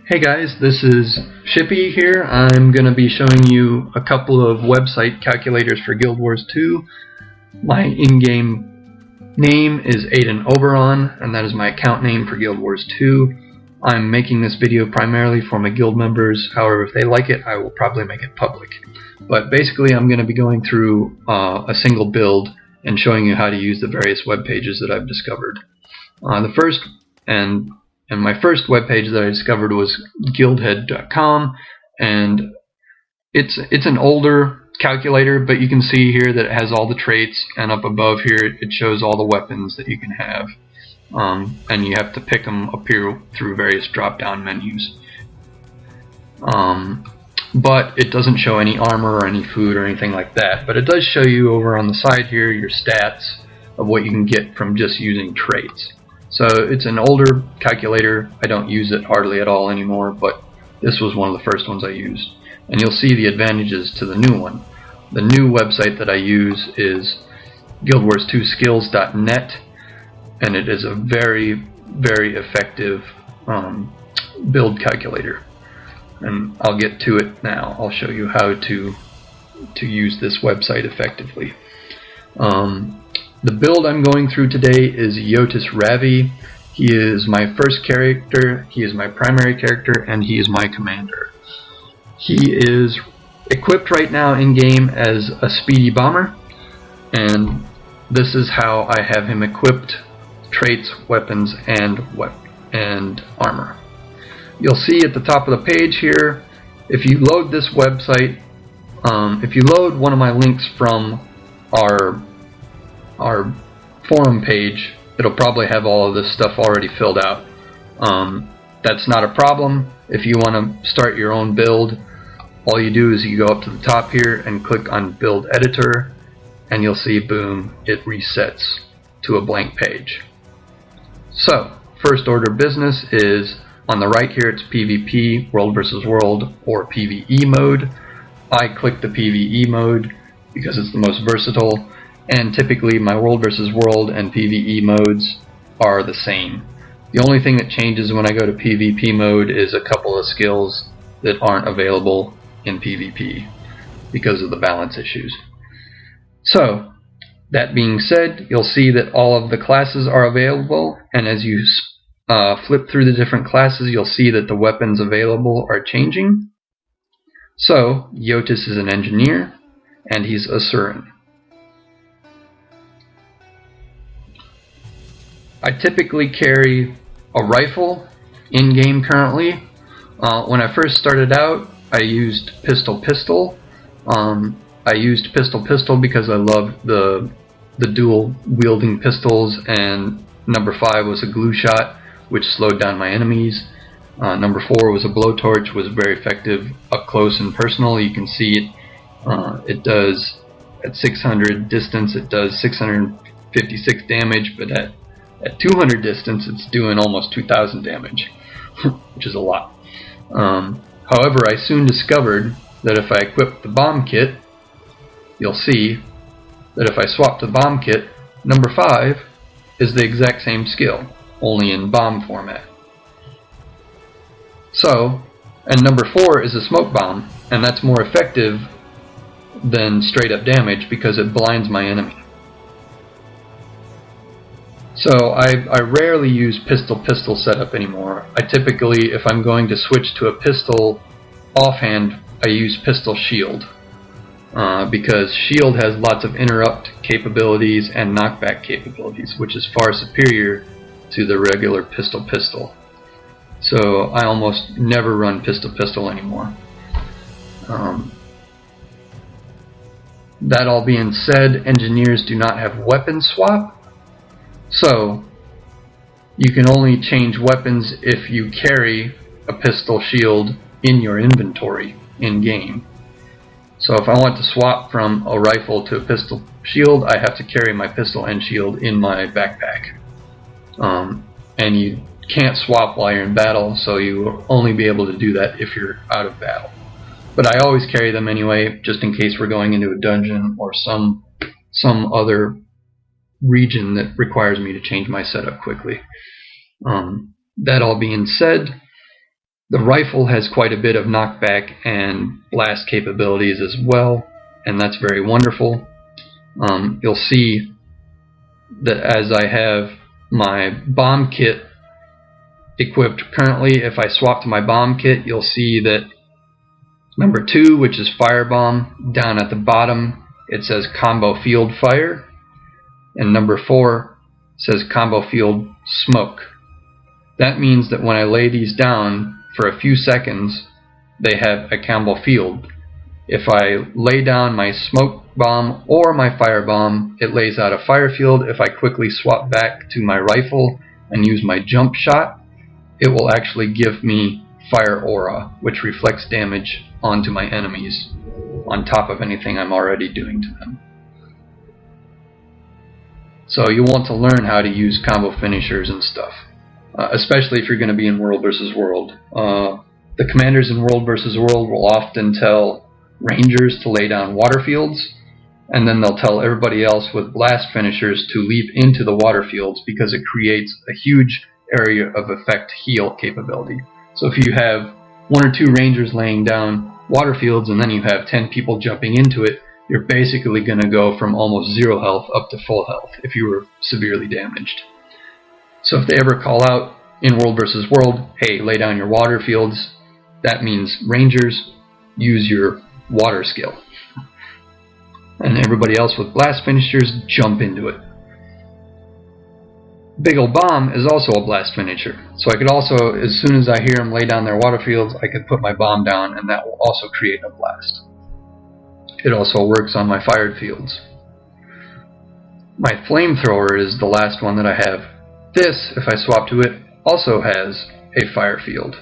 Hey guys, this is Shippy here. I'm going to be showing you a couple of website calculators for Guild Wars 2. My in-game name is Aiden Oberon, and that is my account name for Guild Wars 2. I'm making this video primarily for my guild members. However, if they like it, I will probably make it public. But basically, I'm going to be going through a single build and showing you how to use the various web pages that I've discovered. My first web page that I discovered was guildhead.com, and it's an older calculator, but you can see here that it has all the traits, and up above here it shows all the weapons that you can have, and you have to pick them up here through various drop-down menus. But it doesn't show any armor or any food or anything like that, but it does show you over on the side here your stats of what you can get from just using traits. So it's an older calculator. I don't use it hardly at all anymore, but this was one of the first ones I used. And you'll see the advantages to the new one. The new website that I use is guildwars2skills.net, and it is a very, very effective build calculator. And I'll get to it now. I'll show you how to use this website effectively. The build I'm going through today is Jyotis Ravi. He is my first character, he is my primary character, and he is my commander. He is equipped right now in game as a Speedy bomber, and this is how I have him equipped: traits, weapons, and armor. You'll see at the top of the page here, if you load this website, if you load one of my links from our forum page, it'll probably have all of this stuff already filled out. That's not a problem. If you want to start your own build, all you do is you go up to the top here and click on Build Editor, and you'll see, boom, it resets to a blank page. So, first order of business is on the right here, it's PvP, World versus World, or PvE mode. I click the PvE mode because it's the most versatile, and typically my World versus World and PvE modes are the same. The only thing that changes when I go to PvP mode is a couple of skills that aren't available in PvP because of the balance issues. So, that being said, you'll see that all of the classes are available, and as you flip through the different classes, you'll see that the weapons available are changing. So, Jyotis is an engineer, and he's Asuran. I typically carry a rifle in-game currently. When I first started out, I used pistol. I used pistol because I loved the dual wielding pistols, and number 5 was a glue shot, which slowed down my enemies. Number 4 was a blowtorch, was very effective up close and personal. You can see it. It does at 600 distance, it does 656 damage, but at 200 distance, it's doing almost 2,000 damage, which is a lot. However, I soon discovered that if I equip the bomb kit, you'll see that if I swap to the bomb kit, number 5 is the exact same skill, only in bomb format. So, and number 4 is a smoke bomb, and that's more effective than straight up damage because it blinds my enemy. So I rarely use pistol setup anymore. I typically, if I'm going to switch to a pistol offhand, I use pistol shield, because shield has lots of interrupt capabilities and knockback capabilities, which is far superior to the regular pistol. So I almost never run pistol anymore. That all being said, engineers do not have weapon swap. So, you can only change weapons if you carry a pistol shield in your inventory in-game. So if I want to swap from a rifle to a pistol shield, I have to carry my pistol and shield in my backpack. And you can't swap while you're in battle, so you will only be able to do that if you're out of battle. But I always carry them anyway, just in case we're going into a dungeon or some other region that requires me to change my setup quickly. That all being said, The rifle has quite a bit of knockback and blast capabilities as well, and that's very wonderful. You'll see that as I have my bomb kit equipped currently, if I swap to my bomb kit, you'll see that number 2, which is firebomb, down at the bottom it says combo field fire, and number 4 says combo field smoke. That means that when I lay these down for a few seconds, they have a combo field. If I lay down my smoke bomb or my fire bomb, it lays out a fire field. If I quickly swap back to my rifle and use my jump shot, it will actually give me fire aura, which reflects damage onto my enemies on top of anything I'm already doing to them. So you want to learn how to use combo finishers and stuff, especially if you're going to be in World vs. World. The commanders in World vs. World will often tell rangers to lay down water fields, and then they'll tell everybody else with blast finishers to leap into the water fields because it creates a huge area of effect heal capability. So if you have 1 or 2 rangers laying down water fields and then you have 10 people jumping into it, you're basically going to go from almost 0 health up to full health if you were severely damaged. So if they ever call out in World vs. World, hey, lay down your water fields, that means rangers, use your water skill. And everybody else with blast finishers, jump into it. Big ol' bomb is also a blast finisher. So I could also, as soon as I hear them lay down their water fields, I could put my bomb down and that will also create a blast. It also works on my fired fields. My flamethrower is the last one that I have. This, if I swap to it, also has a fire field.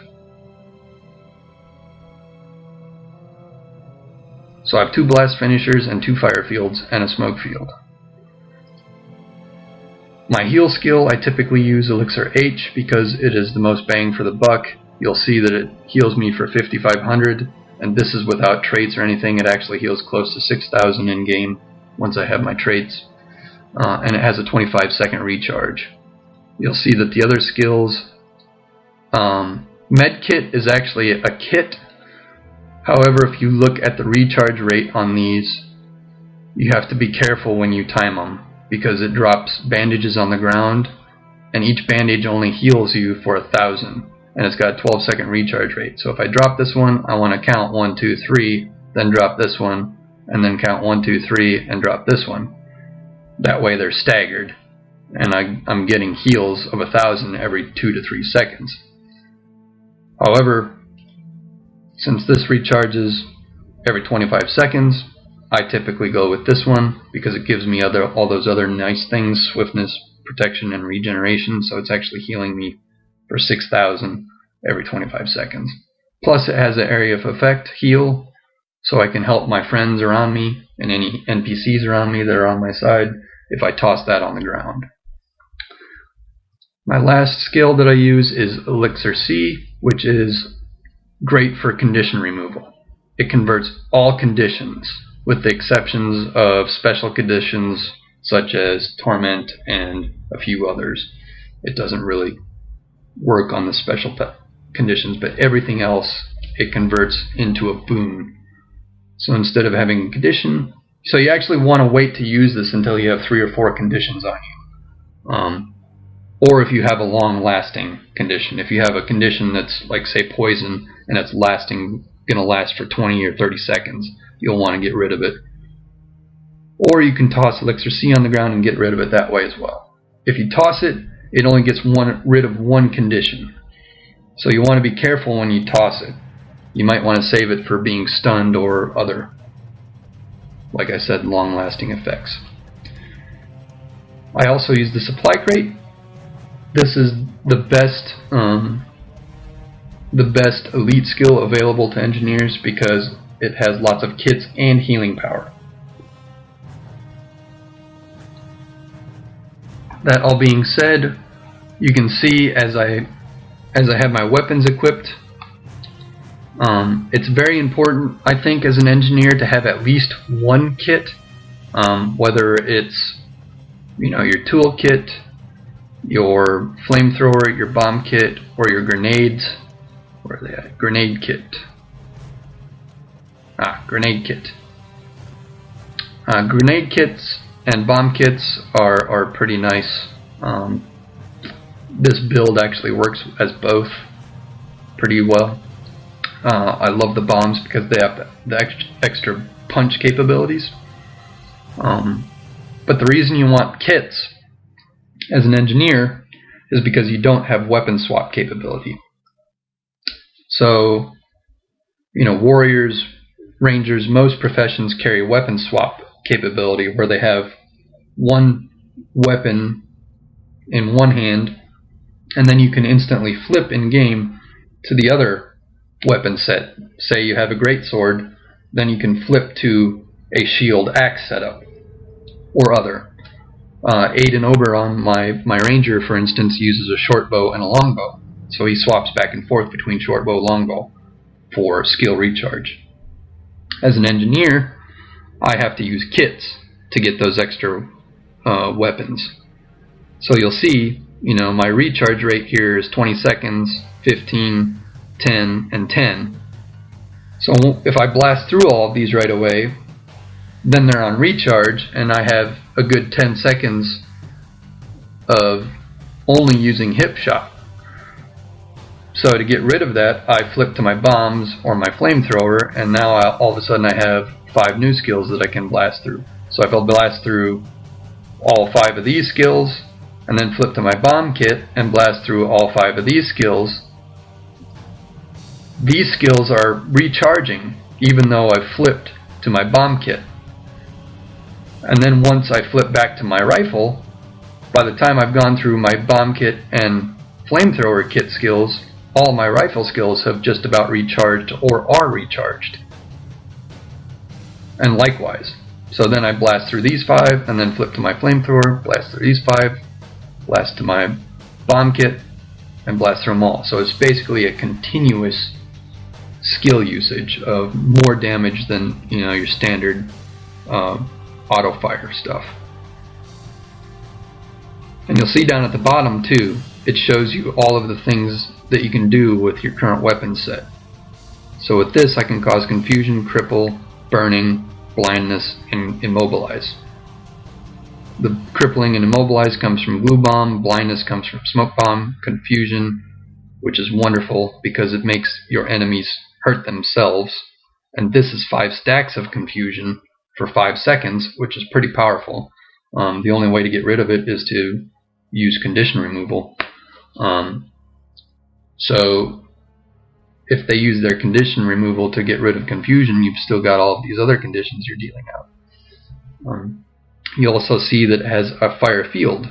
So I have 2 blast finishers and 2 fire fields and a smoke field. My heal skill, I typically use Elixir H because it is the most bang for the buck. You'll see that it heals me for 5,500, and this is without traits or anything. It actually heals close to 6,000 in game once I have my traits, and it has a 25-second recharge. You'll see that the other skills, Medkit is actually a kit. However, if you look at the recharge rate on these, you have to be careful when you time them because it drops bandages on the ground, and each bandage only heals you for 1,000, and it's got a 12-second recharge rate. So if I drop this one, I want to count 1, 2, 3, then drop this one, and then count 1, 2, 3, and drop this one. That way they're staggered, and I'm getting heals of 1,000 every 2 to 3 seconds. However, since this recharges every 25 seconds, I typically go with this one because it gives me all those other nice things, swiftness, protection, and regeneration, so it's actually healing me for 6,000 every 25 seconds. Plus it has an area of effect, heal, so I can help my friends around me and any NPCs around me that are on my side if I toss that on the ground. My last skill that I use is Elixir C, which is great for condition removal. It converts all conditions, with the exceptions of special conditions such as Torment and a few others. It doesn't really work on the special conditions, but everything else it converts into a boon. So instead of having a condition, so you actually want to wait to use this until you have 3 or 4 conditions on you. Or if you have a long-lasting condition. If you have a condition that's like, say, poison, and it's going to last for 20 or 30 seconds, you'll want to get rid of it. Or you can toss Elixir C on the ground and get rid of it that way as well. If you toss it, it only gets rid of 1 condition. So you want to be careful when you toss it. You might want to save it for being stunned or other, like I said, long-lasting effects. I also use the supply crate. This is the best elite skill available to engineers because it has lots of kits and healing power. That all being said, you can see as I have my weapons equipped, it's very important, I think, as an engineer to have at least 1 kit, whether it's your tool kit, your flamethrower, your bomb kit, or your grenades. Where are they at? Grenade kit. Grenade kit. Grenade kits and bomb kits are pretty nice. This build actually works as both pretty well. I love the bombs because they have the extra punch capabilities. But the reason you want kits as an engineer is because you don't have weapon swap capability. So, warriors, rangers, most professions carry weapon swap capability where they have one weapon in one hand, and then you can instantly flip in game to the other weapon set. Say you have a greatsword, then you can flip to a shield axe setup or other. Aiden Oberon, my ranger, for instance, uses a short bow and a longbow, so he swaps back and forth between short bow and longbow for skill recharge. As an engineer, I have to use kits to get those extra weapons. So you'll see, my recharge rate here is 20 seconds, 15, 10, and 10. So if I blast through all of these right away, then they're on recharge, and I have a good 10 seconds of only using hip shot. So to get rid of that, I flip to my bombs or my flamethrower, and now all of a sudden I have 5 new skills that I can blast through. So if I'll blast through all 5 of these skills, and then flip to my bomb kit and blast through all 5 of these skills are recharging even though I've flipped to my bomb kit. And then once I flip back to my rifle, by the time I've gone through my bomb kit and flamethrower kit skills, all my rifle skills have just about recharged or are recharged. And likewise. So then I blast through these 5 and then flip to my flamethrower, blast through these 5, blast to my bomb kit, and blast through them all. So it's basically a continuous skill usage of more damage than your standard auto fire stuff. And you'll see down at the bottom too, it shows you all of the things that you can do with your current weapon set. So with this I can cause confusion, cripple, burning, blindness, and immobilize. The crippling and immobilize comes from glue bomb, blindness comes from smoke bomb, confusion, which is wonderful because it makes your enemies hurt themselves, and this is 5 stacks of confusion for 5 seconds, which is pretty powerful. The only way to get rid of it is to use condition removal. So if they use their condition removal to get rid of confusion, you've still got all of these other conditions you're dealing out. You'll also see that it has a fire field,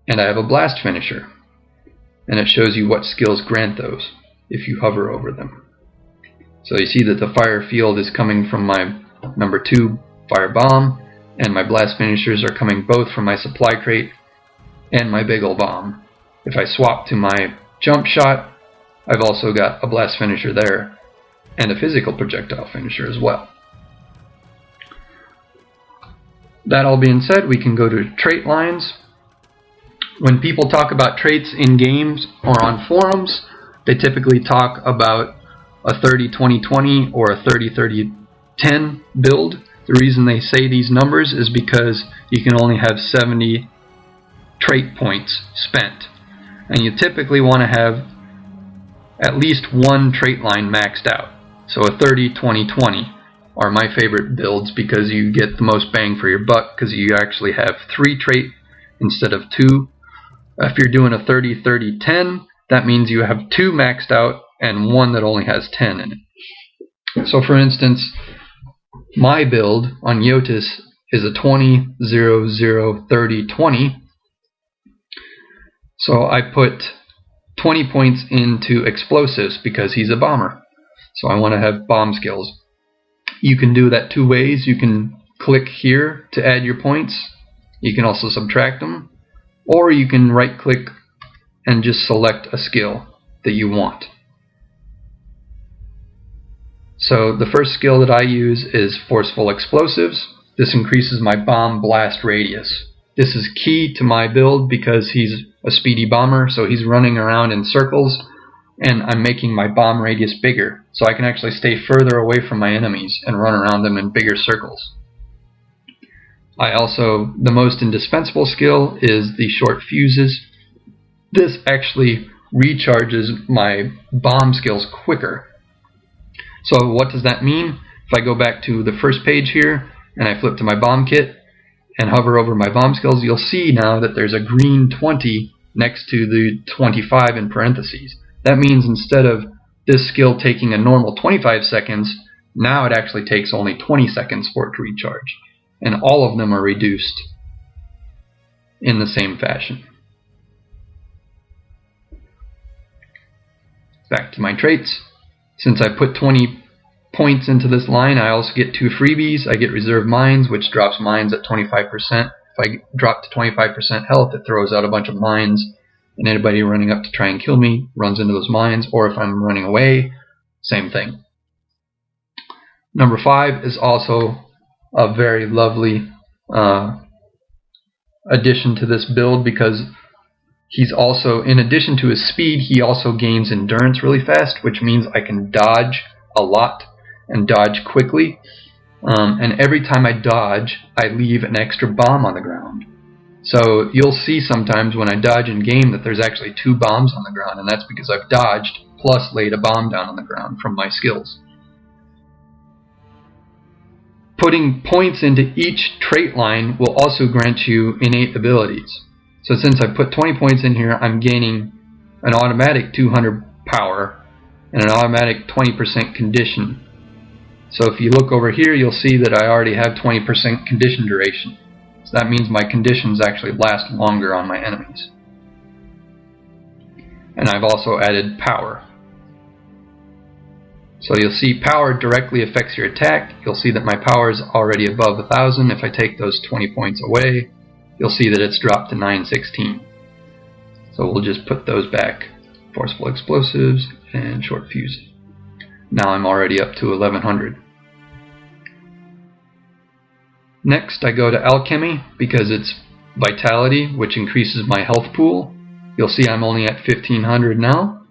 and I have a blast finisher, and it shows you what skills grant those if you hover over them. So you see that the fire field is coming from my number 2 fire bomb, and my blast finishers are coming both from my supply crate and my big ol' bomb. If I swap to my jump shot, I've also got a blast finisher there and a physical projectile finisher as well. That all being said, we can go to trait lines. When people talk about traits in games or on forums, they typically talk about a 30-20-20 or a 30-30-10 build. The reason they say these numbers is because you can only have 70 trait points spent, and you typically want to have at least one trait line maxed out. So a 30-20-20 are my favorite builds because you get the most bang for your buck because you actually have 3 trait instead of 2. If you're doing a 30-30-10, that means you have 2 maxed out and 1 that only has 10 in it. So for instance, my build on Jyotis is a 20-0-0-30-20. So I put 20 points into explosives because he's a bomber. So I want to have bomb skills. You can do that 2 ways. You can click here to add your points. You can also subtract them. Or you can right click and just select a skill that you want. So the first skill that I use is Forceful Explosives. This increases my bomb blast radius. This is key to my build because he's a speedy bomber, so he's running around in circles, and I'm making my bomb radius bigger, so I can actually stay further away from my enemies and run around them in bigger circles. The most indispensable skill is the short fuses. This actually recharges my bomb skills quicker. So what does that mean? If I go back to the first page here and I flip to my bomb kit and hover over my bomb skills, you'll see now that there's a green 20 next to the 25 in parentheses. That means instead of this skill taking a normal 25 seconds, now it actually takes only 20 seconds for it to recharge. And all of them are reduced in the same fashion. Back to my traits. Since I put 20 points into this line, I also get 2 freebies. I get reserve mines, which drops mines at 25%. If I drop to 25% health, it throws out a bunch of mines, and anybody running up to try and kill me runs into those mines, or if I'm running away, same thing. Number 5 is also a very lovely addition to this build, because he's also, in addition to his speed, he also gains endurance really fast, which means I can dodge a lot and dodge quickly. And every time I dodge, I leave an extra bomb on the ground. So you'll see sometimes when I dodge in game that there's actually 2 bombs on the ground, and that's because I've dodged plus laid a bomb down on the ground from my skills. Putting points into each trait line will also grant you innate abilities. So since I put 20 points in here, I'm gaining an automatic 200 power and an automatic 20% condition. So if you look over here, you'll see that I already have 20% condition duration. So that means my conditions actually last longer on my enemies. And I've also added power. So you'll see power directly affects your attack. You'll see that my power is already above 1,000. If I take those 20 points away, you'll see that it's dropped to 916. So we'll just put those back. Forcible explosives and short fuse. Now I'm already up to 1100. Next I go to alchemy because it's vitality, which increases my health pool. You'll see I'm only at 1500 now,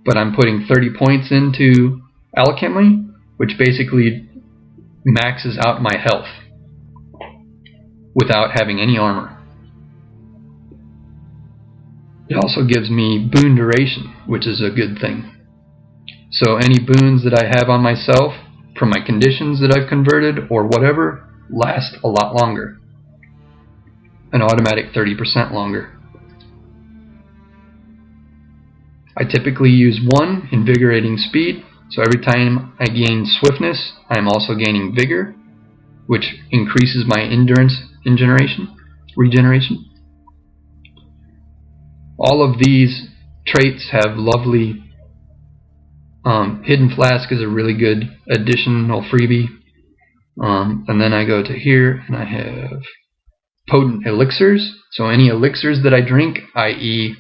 but I'm putting 30 points into alchemy, which basically maxes out my health without having any armor. It also gives me boon duration, which is a good thing. So any boons that I have on myself from my conditions that I've converted or whatever last a lot longer. An automatic 30% longer. I typically use 1 invigorating speed, so every time I gain swiftness, I am also gaining vigor, which increases my endurance regeneration. All of these traits have lovely Hidden Flask is a really good additional freebie. And then I go to here and I have potent elixirs. So any elixirs that I drink, i.e.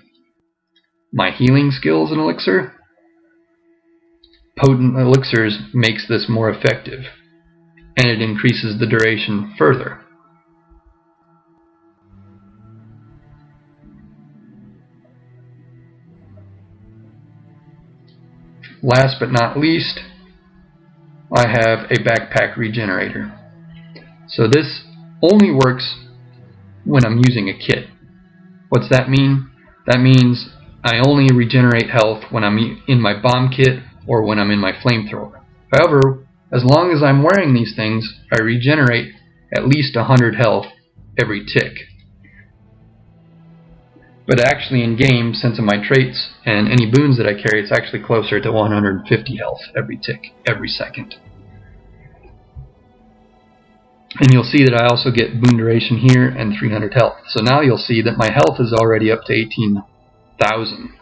my healing skills in elixir, potent elixirs makes this more effective, and it increases the duration further. Last but not least, I have a backpack regenerator. So this only works when I'm using a kit. What's that mean? That means I only regenerate health when I'm in my bomb kit or when I'm in my flamethrower. However, as long as I'm wearing these things, I regenerate at least 100 health every tick. But actually in game, since of my traits and any boons that I carry, it's actually closer to 150 health every tick, every second. And you'll see that I also get boon duration here and 300 health. So now you'll see that my health is already up to 18,000.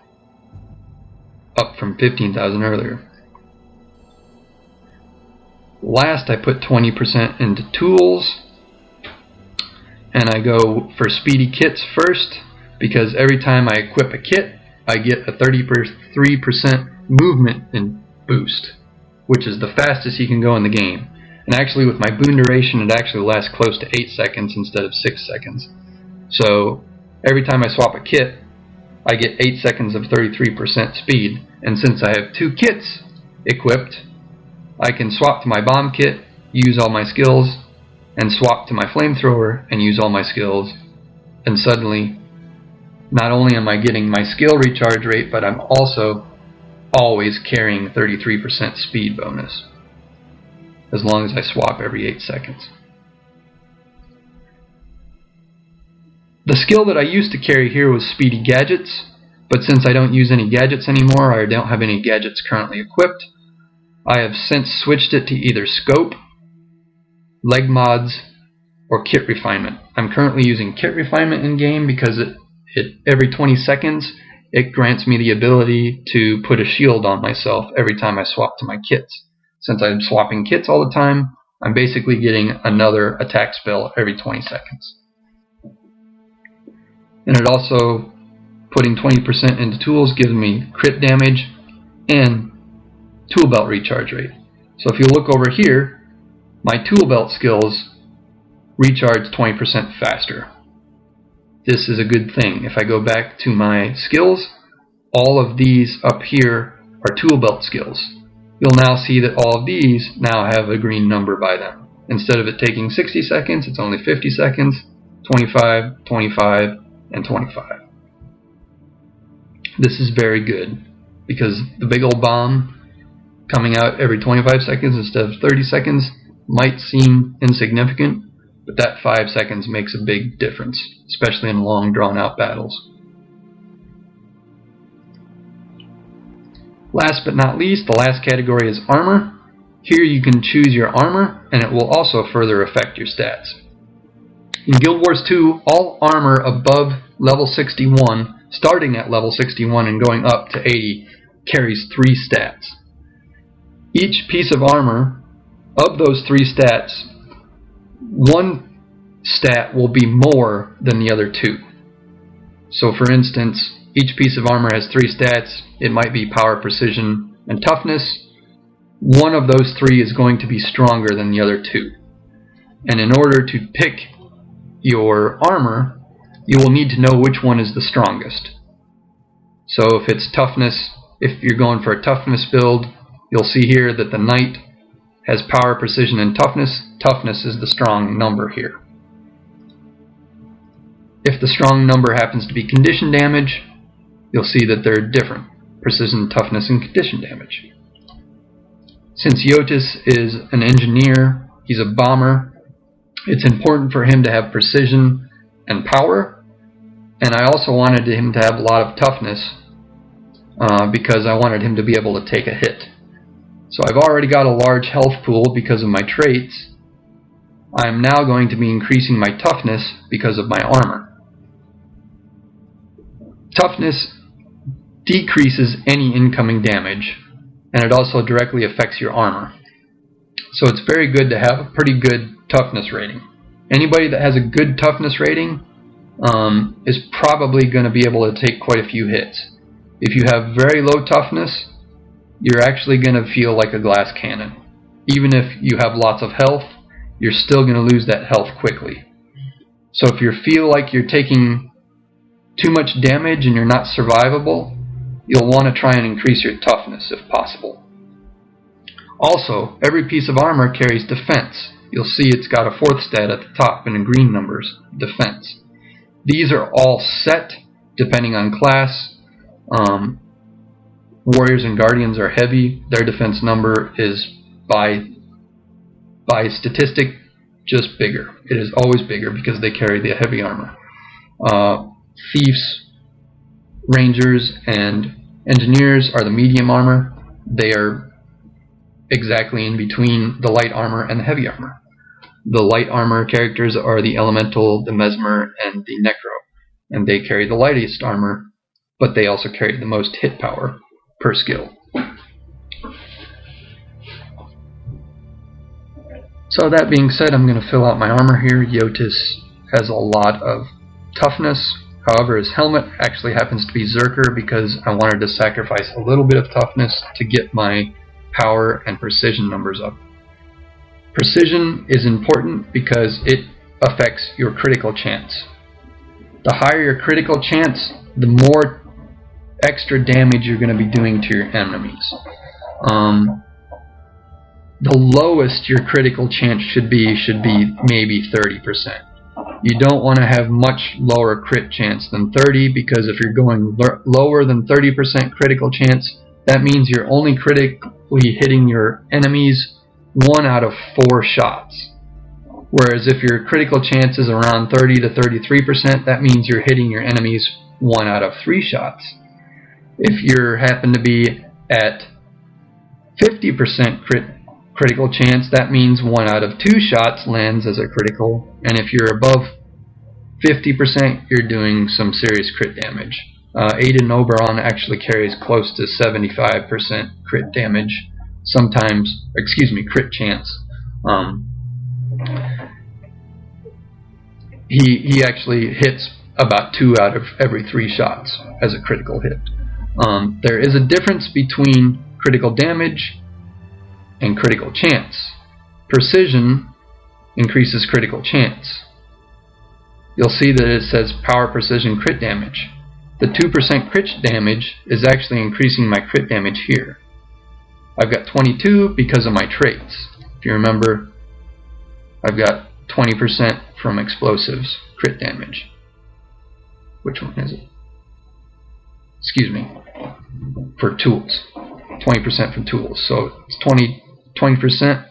Up from 15,000 earlier. Last, I put 20% into tools. And I go for speedy kits first, because every time I equip a kit, I get a 33% movement and boost, which is the fastest you can go in the game. And actually with my boon duration, it actually lasts close to 8 seconds instead of 6 seconds. So every time I swap a kit, I get 8 seconds of 33% speed, And since I have 2 kits equipped, I can swap to my bomb kit, use all my skills, and swap to my flamethrower and use all my skills. And suddenly, not only am I getting my skill recharge rate, but I'm also always carrying 33% speed bonus, as long as I swap every 8 seconds. The skill that I used to carry here was Speedy Gadgets, but since I don't use any gadgets anymore, or I don't have any gadgets currently equipped, I have since switched it to either Scope, Leg Mods, or Kit Refinement. I'm currently using Kit Refinement in game because every 20 seconds it grants me the ability to put a shield on myself every time I swap to my kits. Since I'm swapping kits all the time, I'm basically getting another attack spell every 20 seconds. And it also, putting 20% into tools gives me crit damage and tool belt recharge rate. So if you look over here, my tool belt skills recharge 20% faster. This is a good thing. If I go back to my skills, all of these up here are tool belt skills. You'll now see that all of these now have a green number by them. Instead of it taking 60 seconds, it's only 50 seconds, 25, 25, and 25. This is very good because the big old bomb coming out every 25 seconds instead of 30 seconds might seem insignificant, but that 5 seconds makes a big difference, especially in long drawn-out battles. Last but not least, the last category is armor. Here you can choose your armor, and it will also further affect your stats. In Guild Wars 2, all armor above level 61, starting at level 61 and going up to 80, carries 3 stats. Each piece of armor, of those 3 stats, one stat will be more than the other 2. So for instance, each piece of armor has 3 stats. It might be power, precision, and toughness. One of those 3 is going to be stronger than the other 2. And in order to pick your armor, you will need to know which one is the strongest. So if it's toughness, if you're going for a toughness build, you'll see here that the knight has power, precision, and toughness. Toughness is the strong number here. If the strong number happens to be condition damage, you'll see that they're different: precision, toughness, and condition damage. Since Jyotis is an engineer, he's a bomber, it's important for him to have precision and power, and I also wanted him to have a lot of toughness because I wanted him to be able to take a hit. So I've already got a large health pool because of my traits. I'm now going to be increasing my toughness because of my armor. Toughness decreases any incoming damage, and it also directly affects your armor. So it's very good to have a pretty good toughness rating. Anybody that has a good toughness rating is probably going to be able to take quite a few hits. If you have very low toughness, you're actually going to feel like a glass cannon. Even if you have lots of health, you're still going to lose that health quickly. So if you feel like you're taking too much damage and you're not survivable, you'll want to try and increase your toughness if possible. Also, every piece of armor carries defense. You'll see it's got a 4th stat at the top in green numbers, defense. These are all set depending on class. Warriors and Guardians are heavy. Their defense number is by statistic just bigger. It is always bigger because they carry the heavy armor. Thieves, Rangers, and Engineers are the medium armor. They are exactly in between the light armor and the heavy armor. The light armor characters are the Elemental, the Mesmer, and the Necro, and they carry the lightest armor, but they also carry the most hit power per skill. So that being said, I'm going to fill out my armor here. Jyotis has a lot of toughness. However, his helmet actually happens to be Zerker because I wanted to sacrifice a little bit of toughness to get my power and precision numbers up. Precision is important because it affects your critical chance. The higher your critical chance, the more extra damage you're going to be doing to your enemies. The lowest your critical chance should be maybe 30%. You don't want to have much lower crit chance than 30, because if you're going lower than 30% critical chance, that means you're only critically hitting your enemies 1 out of 4 shots. Whereas if your critical chance is around 30 to 33%, that means you're hitting your enemies 1 out of 3 shots. If you happen to be at 50% critical chance, that means 1 out of 2 shots lands as a critical, and if you're above 50%, you're doing some serious crit damage. Aiden Oberon actually carries close to 75% crit damage, sometimes, crit chance. He actually hits about 2 out of every 3 shots as a critical hit. There is a difference between critical damage and critical chance. Precision increases critical chance. You'll see that it says power, precision, crit damage. The 2% crit damage is actually increasing my crit damage here. I've got 22 because of my traits. If you remember, I've got 20% from explosives crit damage. Which one is it? Excuse me. For tools. 20% from tools. So it's 20%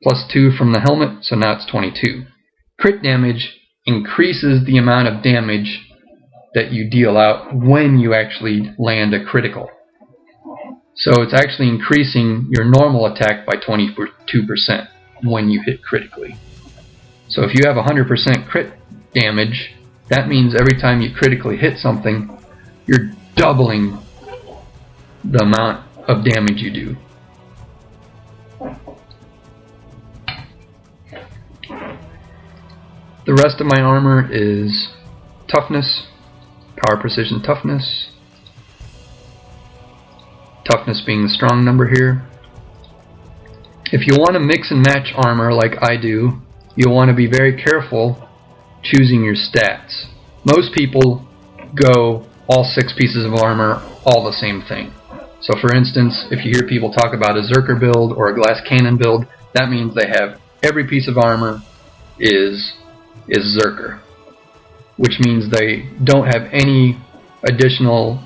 plus 2 from the helmet, so now it's 22. Crit damage increases the amount of damage that you deal out when you actually land a critical. So it's actually increasing your normal attack by 22% when you hit critically. So if you have 100% crit damage, that means every time you critically hit something, you're doubling the amount of damage you do. The rest of my armor is toughness, power, precision, toughness. Toughness being the strong number here. If you want to mix and match armor like I do, you'll want to be very careful choosing your stats. Most people go all 6 pieces of armor, all the same thing. So for instance, if you hear people talk about a Zerker build or a glass cannon build, that means they have every piece of armor is Zerker, which means they don't have any additional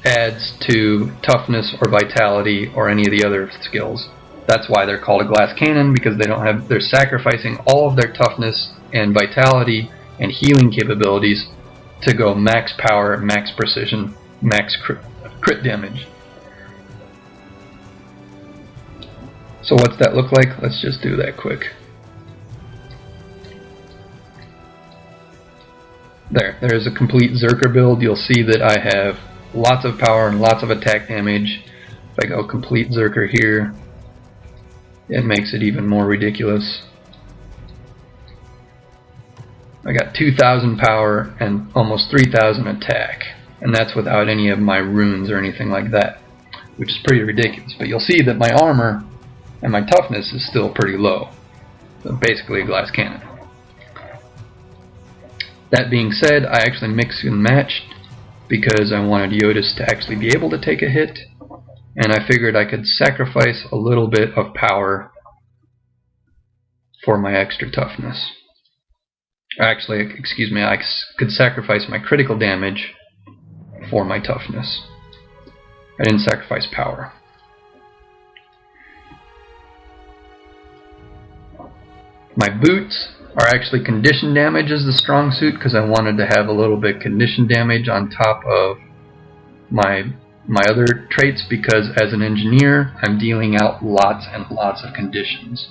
adds to toughness or vitality or any of the other skills. That's why they're called a glass cannon, because they're sacrificing all of their toughness and vitality and healing capabilities to go max power, max precision, max crit damage. So what's that look like? Let's just do that quick. There's a complete Zerker build. You'll see that I have lots of power and lots of attack damage. If I go complete Zerker here, it makes it even more ridiculous. I got 2,000 power and almost 3,000 attack, and that's without any of my runes or anything like that, which is pretty ridiculous. But you'll see that my armor and my toughness is still pretty low. So basically a glass cannon. That being said, I actually mixed and matched because I wanted Jyotis to actually be able to take a hit, and I figured I could sacrifice a little bit of power for my extra toughness. Actually, I could sacrifice my critical damage for my toughness. I didn't sacrifice power. My boots are actually condition damage as the strong suit, because I wanted to have a little bit condition damage on top of my other traits, because as an engineer I'm dealing out lots and lots of conditions.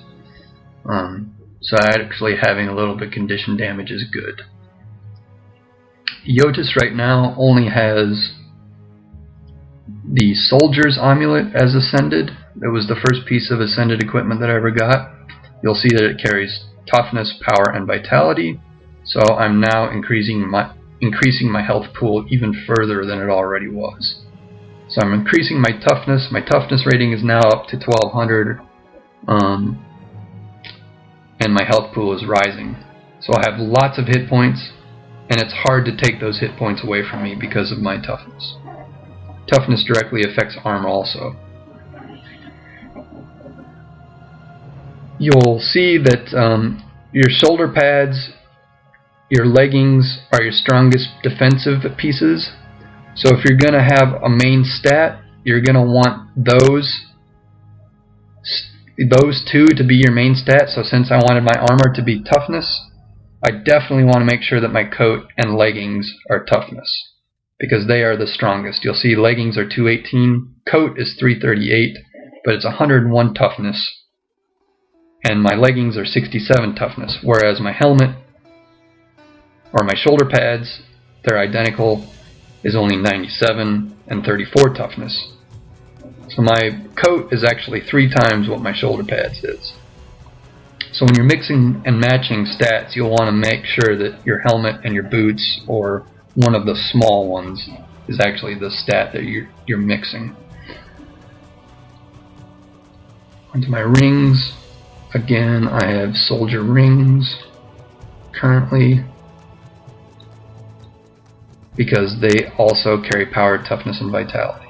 So actually having a little bit condition damage is good. Jyotis right now only has the Soldier's Amulet as Ascended. It was the first piece of Ascended equipment that I ever got. You'll see that it carries toughness, power, and vitality. So I'm now increasing my health pool even further than it already was. So I'm increasing my toughness. My toughness rating is now up to 1200. And my health pool is rising. So I have lots of hit points, and it's hard to take those hit points away from me because of my toughness. toughness directly affects armor also. You'll see that your shoulder pads, your leggings are your strongest defensive pieces. So if you're going to have a main stat, you're going to want those two to be your main stat. So since I wanted my armor to be toughness, I definitely want to make sure that my coat and leggings are toughness, because they are the strongest. You'll see leggings are 218, coat is 338, but it's 101 toughness, and my leggings are 67 toughness, whereas my helmet or my shoulder pads, they're identical, is only 97 and 34 toughness. So my coat is actually 3 times what my shoulder pads is. So when you're mixing and matching stats, you'll want to make sure that your helmet and your boots, or one of the small ones, is actually the stat that you're mixing. Onto my rings. Again, I have soldier rings currently, because they also carry power, toughness, and vitality.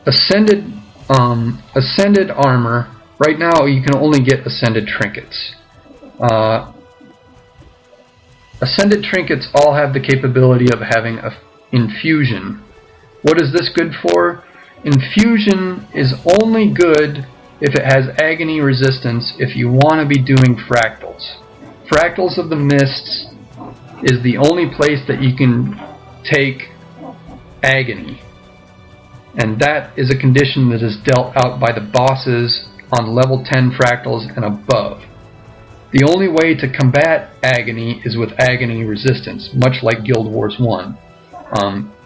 Ascended armor. Right now you can only get ascended trinkets. Ascended trinkets all have the capability of having a infusion. What is this good for? Infusion is only good if it has agony resistance if you want to be doing fractals. Fractals of the Mists is the only place that you can take agony. And that is a condition that is dealt out by the bosses on level 10 fractals and above. The only way to combat agony is with agony resistance, much like Guild Wars 1.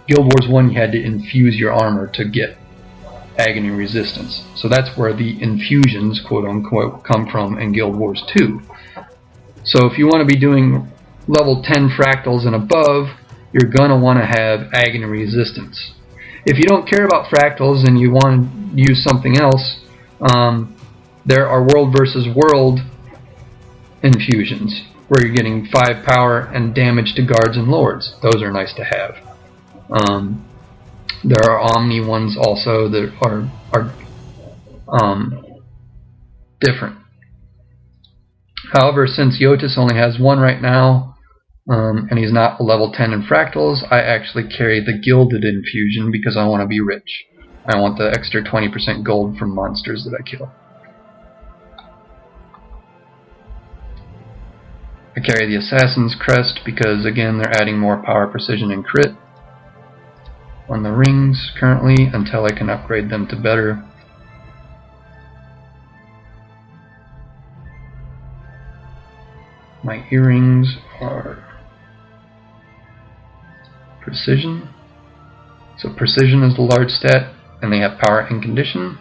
Guild Wars 1 you had to infuse your armor to get agony resistance. So that's where the infusions, quote unquote, come from in Guild Wars 2. So if you want to be doing level 10 fractals and above, you're going to want to have agony resistance. If you don't care about fractals and you want to use something else, there are world versus world infusions where you're getting 5 power and damage to guards and lords. Those are nice to have. There are Omni ones also that are different. However, since Jyotis only has one right now, and he's not a level 10 in fractals, I actually carry the gilded infusion because I want to be rich. I want the extra 20% gold from monsters that I kill. I carry the Assassin's Crest because, again, they're adding more power, precision, and crit on the rings currently until I can upgrade them to better. My earrings are precision. So precision is the large stat, and they have power and condition.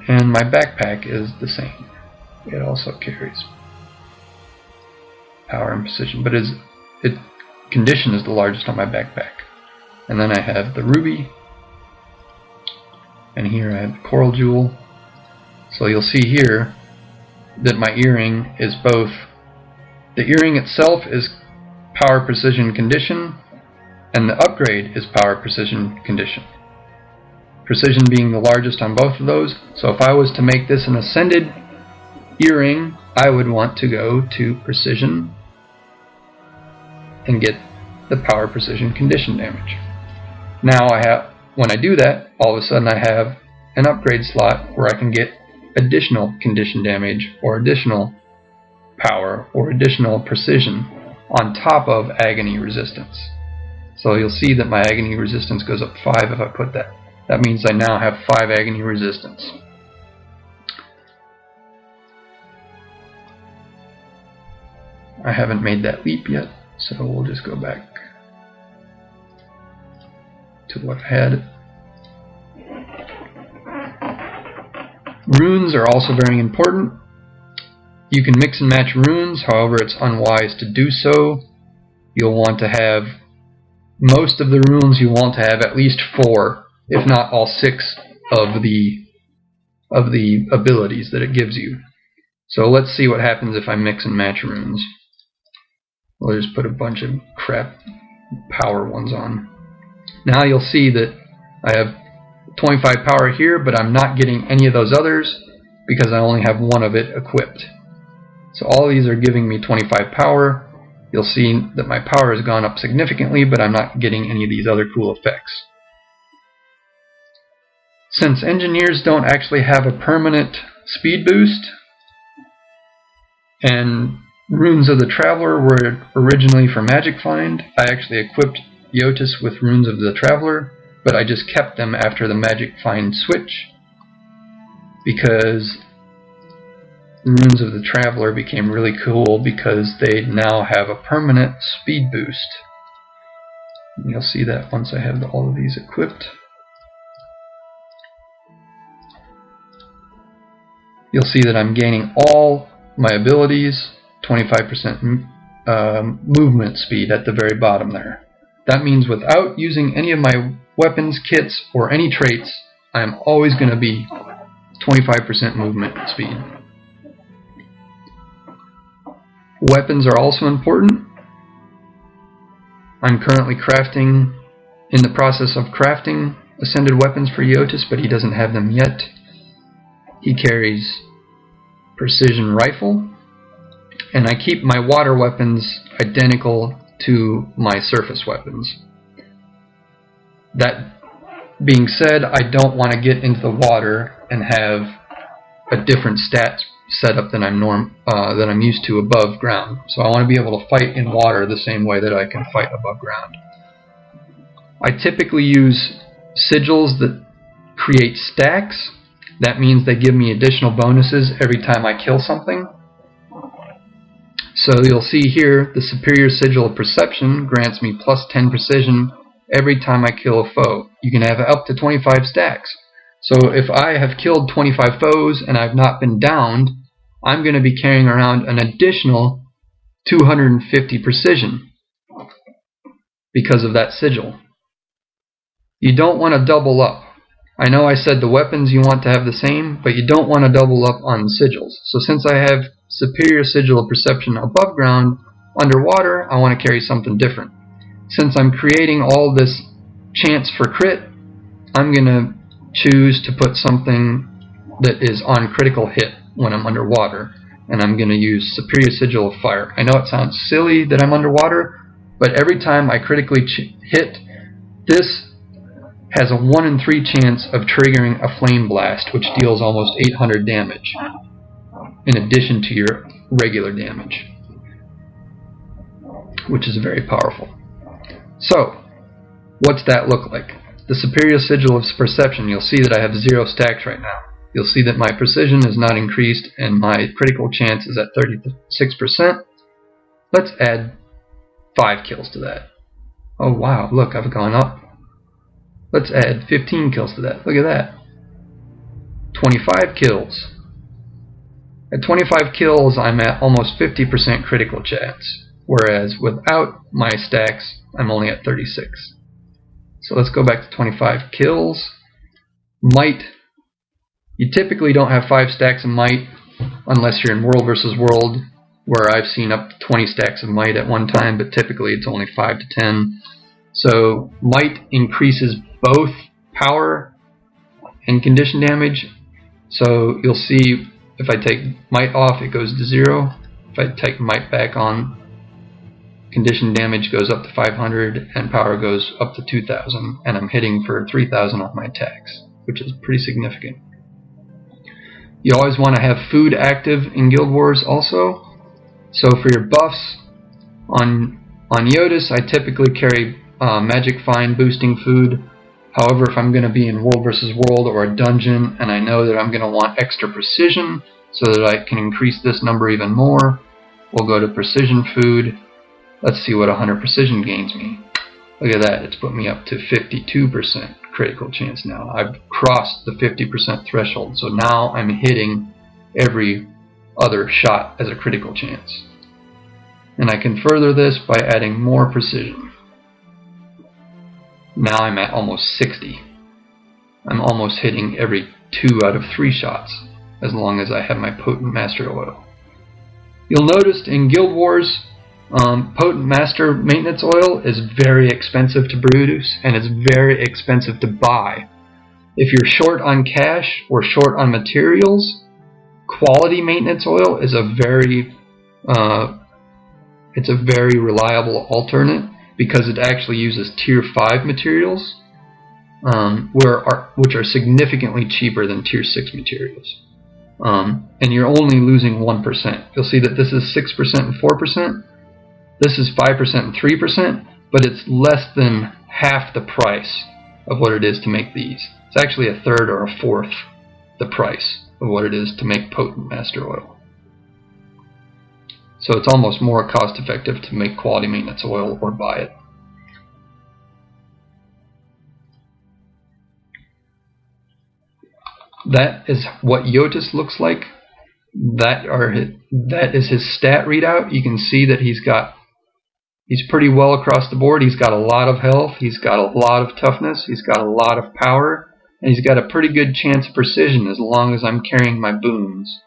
And my backpack is the same. It also carries power and precision, but condition is the largest on my backpack. And then I have the ruby, and here I have the coral jewel. So you'll see here that my earring is both, the earring itself is power, precision, condition, and the upgrade is power, precision, condition. Precision being the largest on both of those. So if I was to make this an ascended earring, I would want to go to precision and get the power, precision, condition damage. Now when I do that, all of a sudden I have an upgrade slot where I can get additional condition damage or additional power or additional precision on top of agony resistance. So you'll see that my agony resistance goes up 5 if I put that. That means I now have 5 agony resistance. I haven't made that leap yet, so we'll just go back to what I had. Runes are also very important. You can mix and match runes, however it's unwise to do so. You'll want to have most of the runes, you want to have at least 4, if not all 6 of the abilities that it gives you. So let's see what happens if I mix and match runes. We'll just put a bunch of crap power ones on. Now you'll see that I have 25 power here, but I'm not getting any of those others because I only have one of it equipped. So all these are giving me 25 power. You'll see that my power has gone up significantly, but I'm not getting any of these other cool effects. Since engineers don't actually have a permanent speed boost, and Runes of the Traveler were originally for Magic Find, I actually equipped Jyotis with Runes of the Traveler, but I just kept them after the Magic Find switch because Runes of the Traveler became really cool because they now have a permanent speed boost. And you'll see that once I have all of these equipped. You'll see that I'm gaining all my abilities, 25% movement speed at the very bottom there. That means without using any of my weapons, kits, or any traits, I'm always going to be 25% movement speed. Weapons are also important. I'm currently in the process of crafting ascended weapons for Jyotis, but he doesn't have them yet. He carries precision rifle, and I keep my water weapons identical to my surface weapons. That being said, I don't want to get into the water and have a different stat setup than I'm used to above ground. So I want to be able to fight in water the same way that I can fight above ground. I typically use sigils that create stacks. That means they give me additional bonuses every time I kill something. So you'll see here, the Superior Sigil of Perception grants me plus 10 precision every time I kill a foe. You can have up to 25 stacks. So if I have killed 25 foes and I've not been downed, I'm going to be carrying around an additional 250 precision because of that sigil. You don't want to double up. I know I said the weapons you want to have the same, but you don't want to double up on sigils. So since I have Superior Sigil of Perception above ground, underwater, I want to carry something different. Since I'm creating all this chance for crit, I'm going to choose to put something that is on critical hit when I'm underwater, and I'm going to use Superior Sigil of Fire. I know it sounds silly that I'm underwater, but every time I critically hit, this has a 1 in 3 chance of triggering a Flame Blast, which deals almost 800 damage, in addition to your regular damage, which is very powerful. So, what's that look like? The Superior Sigil of Perception, you'll see that I have 0 stacks right now. You'll see that my precision is not increased and my critical chance is at 36%. Let's add 5 kills to that. Oh wow, look, I've gone up. Let's add 15 kills to that. Look at that. 25 kills. At 25 kills, I'm at almost 50% critical chance, whereas without my stacks, I'm only at 36. So let's go back to 25 kills. Might. You typically don't have 5 stacks of might unless you're in World versus World, where I've seen up to 20 stacks of might at one time, but typically it's only 5 to 10. So might increases both power and condition damage. So you'll see if I take might off, it goes to 0. If I take might back on, condition damage goes up to 500 and power goes up to 2000, and I'm hitting for 3000 on my attacks, which is pretty significant. You always want to have food active in Guild Wars also. So for your buffs on Jyotis, I typically carry Magic Find boosting food. However, if I'm going to be in World vs. World or a dungeon and I know that I'm going to want extra precision so that I can increase this number even more, we'll go to precision food. Let's see what 100 precision gains me. Look at that, it's put me up to 52% critical chance now. I've crossed the 50% threshold, so now I'm hitting every other shot as a critical chance. And I can further this by adding more precision. Now I'm at almost 60. I'm almost hitting every 2 out of 3 shots, as long as I have my potent master oil. You'll notice in Guild Wars, Potent Master Maintenance Oil is very expensive to produce, and it's very expensive to buy. If you're short on cash or short on materials, Quality Maintenance Oil is a very reliable alternate because it actually uses Tier 5 materials, which are significantly cheaper than Tier 6 materials. And you're only losing 1%. You'll see that this is 6% and 4%. This is 5% and 3%, but it's less than half the price of what it is to make these. It's actually a third or a fourth the price of what it is to make Potent Master Oil. So it's almost more cost effective to make Quality Maintenance Oil or buy it. That is what Jyotis looks like. That is his stat readout. You can see that he's pretty well across the board. He's got a lot of health, he's got a lot of toughness, he's got a lot of power, and he's got a pretty good chance of precision as long as I'm carrying my boons.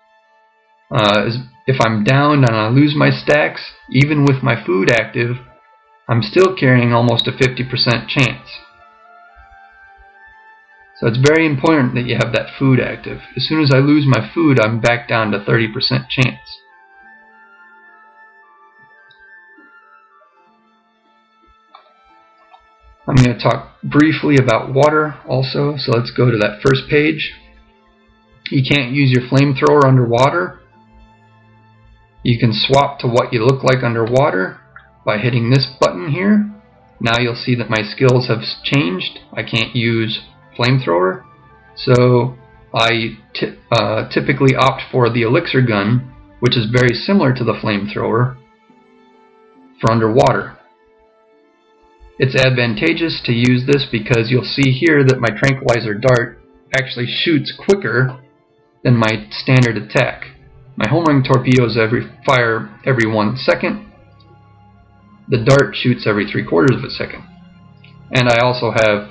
If I'm down and I lose my stacks, even with my food active, I'm still carrying almost a 50% chance. So it's very important that you have that food active. As soon as I lose my food, I'm back down to 30% chance. I'm going to talk briefly about water also, so let's go to that first page. You can't use your flamethrower underwater. You can swap to what you look like underwater by hitting this button here. Now you'll see that my skills have changed. I can't use flamethrower, so I typically opt for the elixir gun, which is very similar to the flamethrower, for underwater. It's advantageous to use this because you'll see here that my tranquilizer dart actually shoots quicker than my standard attack. My homing torpedoes fire every 1 second. The dart shoots every 3/4 of a second. And I also have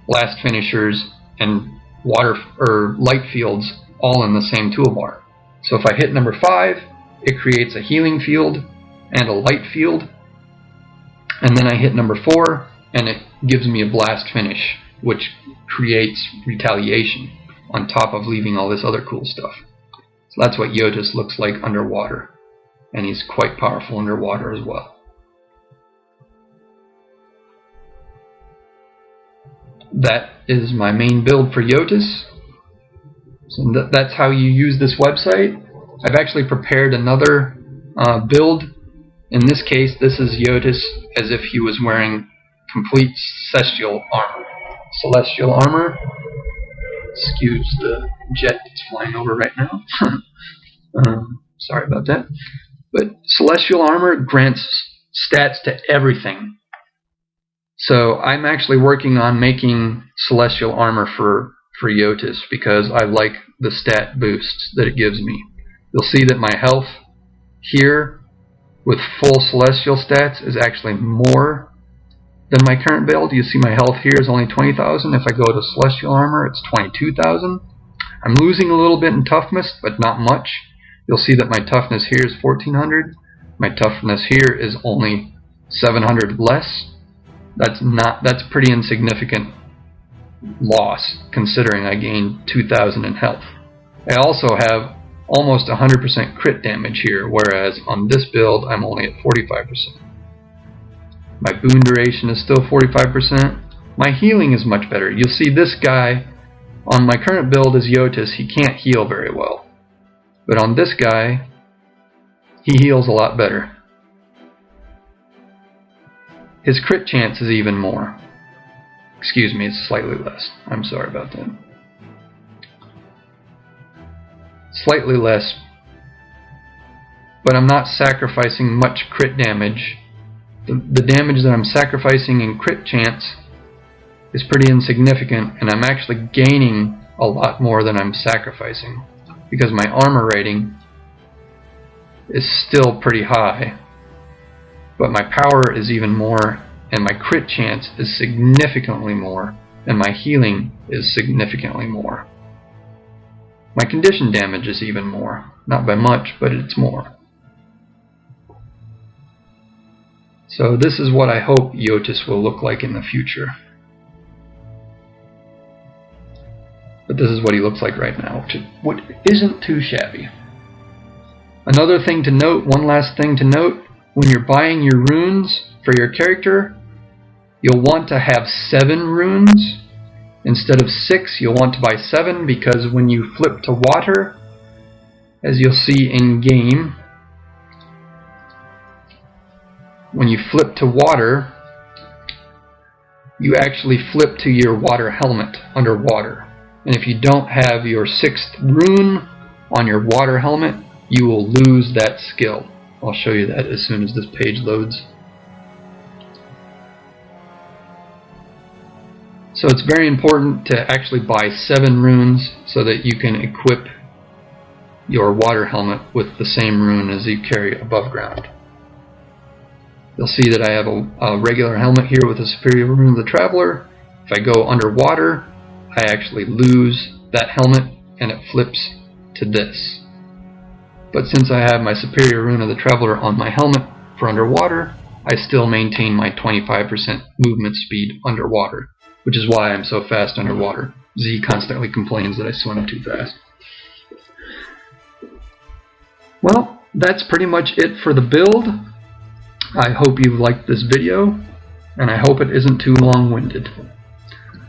blast finishers and water or light fields all in the same toolbar. So if I hit number 5, it creates a healing field and a light field. And then I hit number 4 and it gives me a blast finish, which creates retaliation on top of leaving all this other cool stuff. So that's what Jyotis looks like underwater, and he's quite powerful underwater as well. That is my main build for Jyotis. So that's how you use this website. I've actually prepared another build. In this case, this is Jyotis as if he was wearing complete celestial armor. Celestial armor. Excuse the jet that's flying over right now. Sorry about that. But celestial armor grants stats to everything. So I'm actually working on making celestial armor for Jyotis because I like the stat boosts that it gives me. You'll see that my health here with full celestial stats is actually more than my current build. You see my health here is only 20,000. If I go to celestial armor, it's 22,000. I'm losing a little bit in toughness, but not much. You'll see that my toughness here is 1,400. My toughness here is only 700 less. That's pretty insignificant loss considering I gained 2,000 in health. I also have almost 100% crit damage here, whereas on this build I'm only at 45%. My boon duration is still 45%. My healing is much better. You'll see this guy on my current build is Jyotis. He can't heal very well. But on this guy, he heals a lot better. His crit chance is even more. Excuse me, it's slightly less. I'm sorry about that. Slightly less, but I'm not sacrificing much crit damage. The damage that I'm sacrificing in crit chance is pretty insignificant, and I'm actually gaining a lot more than I'm sacrificing because my armor rating is still pretty high, but my power is even more, and my crit chance is significantly more, and my healing is significantly more. My condition damage is even more. Not by much, but it's more. So this is what I hope Jyotis will look like in the future. But this is what he looks like right now, which isn't too shabby. Another thing to note, one last thing to note, when you're buying your runes for your character, you'll want to have 7 runes. Instead of 6, you'll want to buy 7, because when you flip to water, as you'll see in game, when you flip to water, you actually flip to your water helmet underwater. And if you don't have your 6th rune on your water helmet, you will lose that skill. I'll show you that as soon as this page loads. So it's very important to actually buy 7 runes so that you can equip your water helmet with the same rune as you carry above ground. You'll see that I have a regular helmet here with a superior rune of the Traveler. If I go underwater, I actually lose that helmet and it flips to this. But since I have my superior rune of the Traveler on my helmet for underwater, I still maintain my 25% movement speed underwater, which is why I'm so fast underwater. Z constantly complains that I swim too fast. Well, that's pretty much it for the build. I hope you liked this video, and I hope it isn't too long-winded.